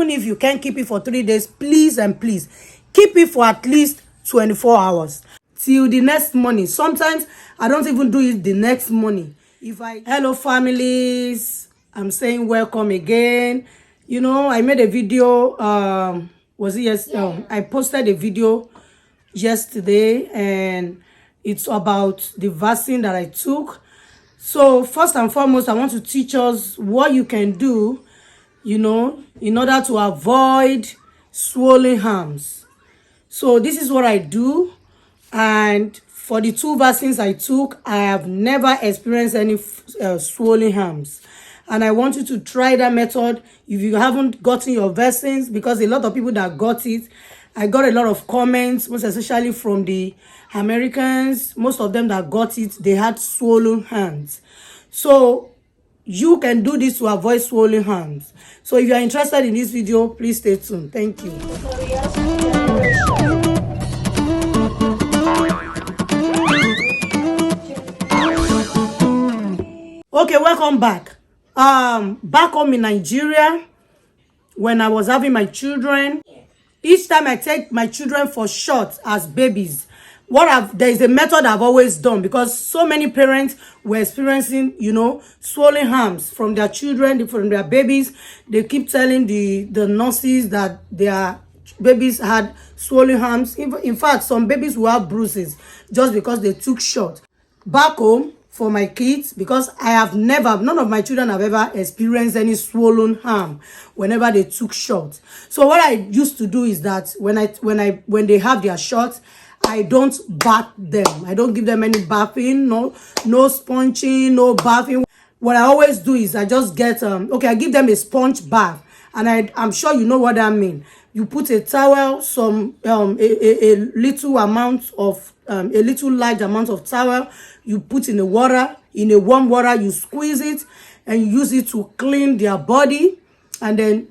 even if you can't keep it for 3 days, please and please keep it for at least 24 hours till the next morning. Sometimes I don't even do it the next morning. Hello families, I'm saying welcome again. You know, I made a video, I posted a video yesterday, and it's about the vaccine that I took. So first and foremost, I want to teach us what you can do, you know, in order to avoid swollen arms. So this is what I do, and for the 2 vaccines I took, I have never experienced any swollen arms. And I want you to try that method if you haven't gotten your vaccines, because a lot of people that got it, I got a lot of comments, most especially from the Americans. Most of them that got it, they had swollen hands. So you can do this to avoid swollen hands. So if you are interested in this video, please stay tuned. Thank you. Okay, welcome back. Back home in Nigeria, when I was having my children, each time I take my children for shots as babies, there is a method I've always done, because so many parents were experiencing, you know, swollen arms from their children, from their babies. They keep telling the nurses that their babies had swollen arms. In fact, some babies will have bruises just because they took shots. Back home, for my kids, because none of my children have ever experienced any swollen arm whenever they took shots. So what I used to do is that when they have their shots, I don't bath them. I don't give them any bathing, no sponging, no bathing. What I always do is I just get I give them a sponge bath, and I'm sure you know what that means. You put a towel, a little amount of a little large amount of towel, you put in a warm water, you squeeze it and you use it to clean their body. And then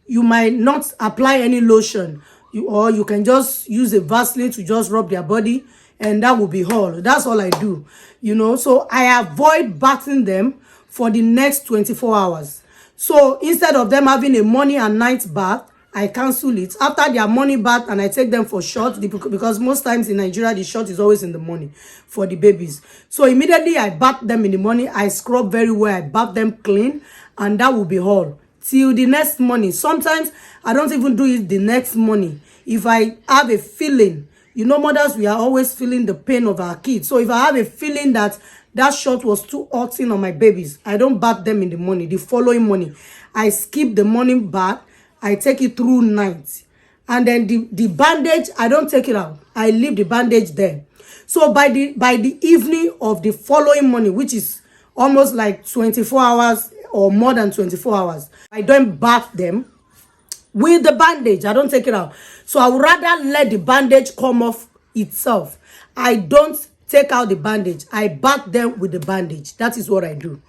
you might not apply any lotion, or you can just use a Vaseline to just rub their body, and that will be all. That's all I do, you know. So I avoid bathing them for the next 24 hours. So instead of them having a morning and night bath, I cancel it after their morning bath, and I take them for shots, because most times in Nigeria the shot is always in the morning for the babies. So immediately I bath them in the morning, I scrub very well, I bath them clean, and that will be all till the next morning. Sometimes I don't even do it the next morning. If I have a feeling, you know, mothers, we are always feeling the pain of our kids. So if I have a feeling that shot was too hot on my babies, I don't bath them in the morning. The following morning, I skip the morning bath, I take it through night. And then the bandage, I don't take it out. I leave the bandage there. So by the evening of the following morning, which is almost like 24 hours or more than 24 hours, I don't bath them with the bandage. I don't take it out. So I would rather let the bandage come off itself. I don't take out the bandage. I bath them with the bandage. That is what I do.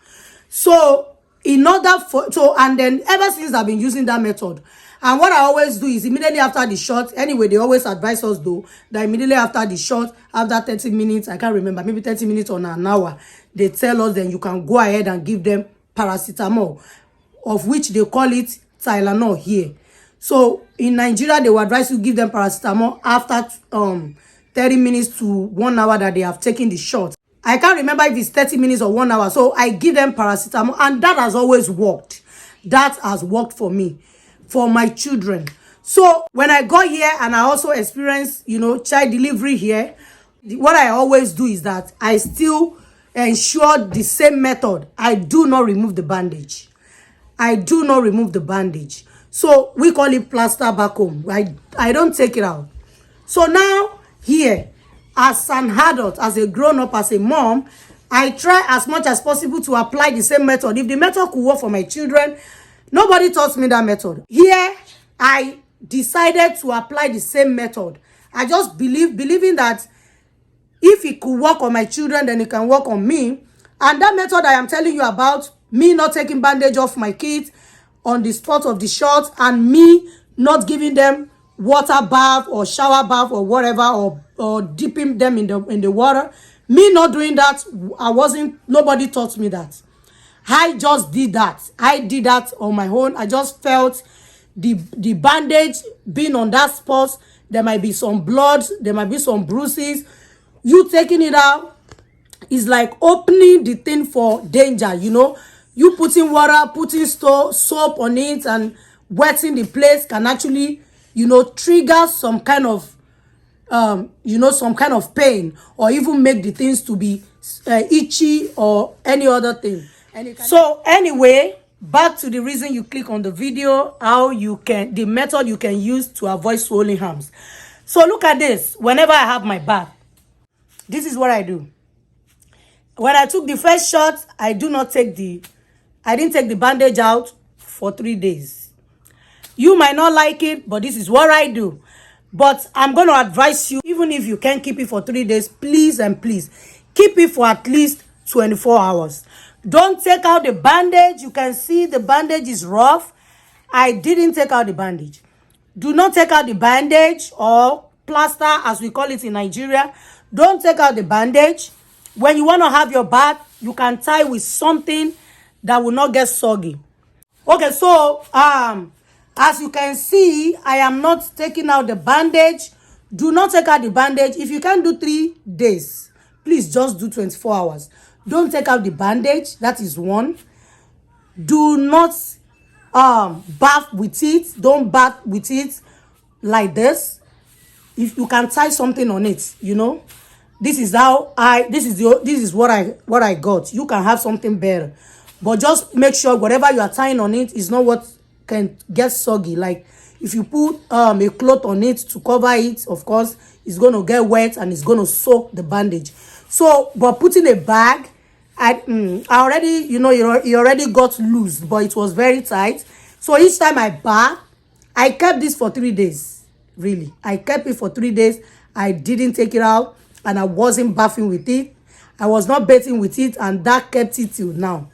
So and then ever since I've been using that method, and what I always do is immediately after the shot, anyway, they always advise us though that immediately after the shot, after 30 minutes, I can't remember, maybe 30 minutes or an hour, they tell us then you can go ahead and give them paracetamol, of which they call it Tylenol here. So in Nigeria, they will advise you give them paracetamol after 30 minutes to 1 hour that they have taken the shot. I can't remember if it's 30 minutes or 1 hour. So I give them paracetamol, and that has always worked. That has worked for me, for my children. So when I got here and I also experienced, you know, child delivery here, what I always do is that I still ensure the same method. I do not remove the bandage. I do not remove the bandage. So we call it plaster back home. I don't take it out. So now here, as an adult, as a grown-up, as a mom, I try as much as possible to apply the same method. If the method could work for my children, nobody taught me that method. Here, I decided to apply the same method. I just believing that if it could work on my children, then it can work on me. And that method I am telling you about, me not taking bandage off my kids on the spot of the shot, and me not giving them water bath or shower bath or whatever, or dipping them in the water, me not doing that, nobody taught me that. I just did that. I did that on my own. I just felt the bandage being on that spot. There might be some blood, there might be some bruises. You taking it out is like opening the thing for danger, you know. You putting water, putting soap on it and wetting the place can actually, you know, trigger some kind of you know, some kind of pain, or even make the things to be itchy or any other thing. So anyway, back to the reason you click on the video, how you can, the method you can use to avoid swollen arms. So look at this. Whenever I have my bath, this is what I do. When I took the first shot, I didn't take the bandage out for 3 days. You might not like it, but this is what I do. But I'm going to advise you, even if you can't keep it for 3 days, please and please, keep it for at least 24 hours. Don't take out the bandage. You can see the bandage is rough. I didn't take out the bandage. Do not take out the bandage, or plaster as we call it in Nigeria. Don't take out the bandage. When you want to have your bath, you can tie with something that will not get soggy. Okay, so as you can see, I am not taking out the bandage. Do not take out the bandage. If you can't do 3 days, please just do 24 hours. Don't take out the bandage. That is one. Do not bath with it. Don't bath with it like this. If you can tie something on it, you know. This is how this is what I got. You can have something better. But just make sure whatever you are tying on it is not what can get soggy. Like if you put a cloth on it to cover it, of course, it's going to get wet and it's going to soak the bandage. So, but putting a bag, I already, you know, it already got loose, but it was very tight. So each time I bath, I kept this for 3 days. Really, I kept it for 3 days. I didn't take it out, and I wasn't bathing with it. I was not bathing with it, and that kept it till now.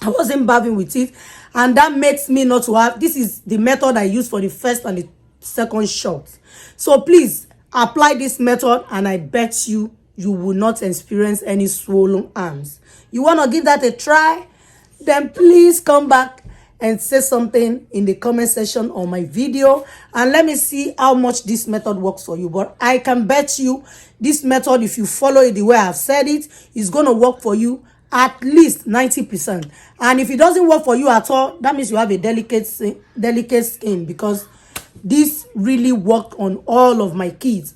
I wasn't bathing with it, and that makes me not to have. This is the method I use for the first and the second shot. So please apply this method, and I bet you will not experience any swollen arms. You want to give that a try? Then please come back and say something in the comment section on my video, and let me see how much this method works for you. But I can bet you this method, if you follow it the way I've said it, is going to work for you at least 90%. And if it doesn't work for you at all, that means you have a delicate skin, because this really worked on all of my kids,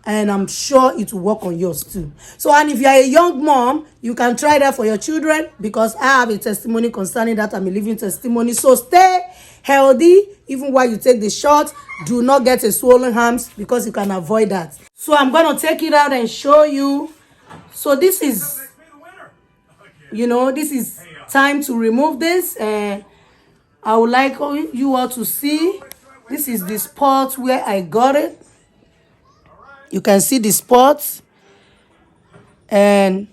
and I'm sure it will work on yours too. So, and if you are a young mom, you can try that for your children, because I have a testimony concerning that. I'm a living testimony. So stay healthy even while you take the shot. Do not get a swollen arms, because you can avoid that. So I'm going to take it out and show you. So this is, you know, this is time to remove this. I would like you all to see. This is the spot where I got it. You can see the spots, and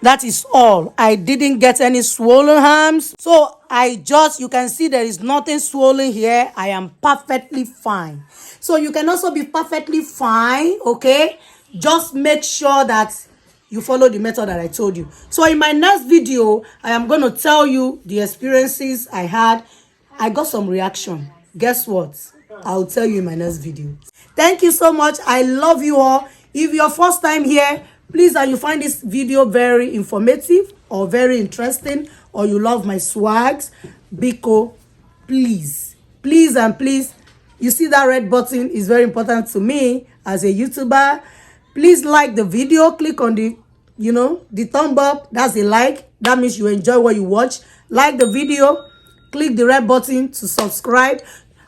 that is all. I didn't get any swollen arms. So you can see there is nothing swollen here. I am perfectly fine. So you can also be perfectly fine, okay? Just make sure that you follow the method that I told you. So in my next video, I am going to tell you the experiences I had. I got some reaction. Guess what? I'll tell you in my next video. Thank you so much. I love you all. If you're first time here, please, and you find this video very informative or very interesting, or you love my swags, Biko, please, please and please, you see that red button is very important to me as a YouTuber. Please like the video. Click on the, you know, the thumb up. That's a like. That means you enjoy what you watch. Like the video. Click the red button to subscribe.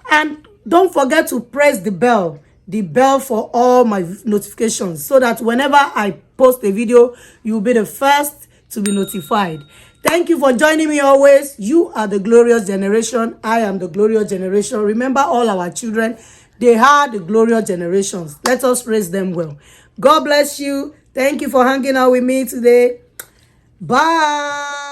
And don't forget to press the bell for all my notifications, so that whenever I post a video, you'll be the first to be notified. Thank you for joining me always. You are the glorious generation. I am the glorious generation. Remember, all our children, they are the glorious generations. Let us raise them well. God bless you. Thank you for hanging out with me today. Bye.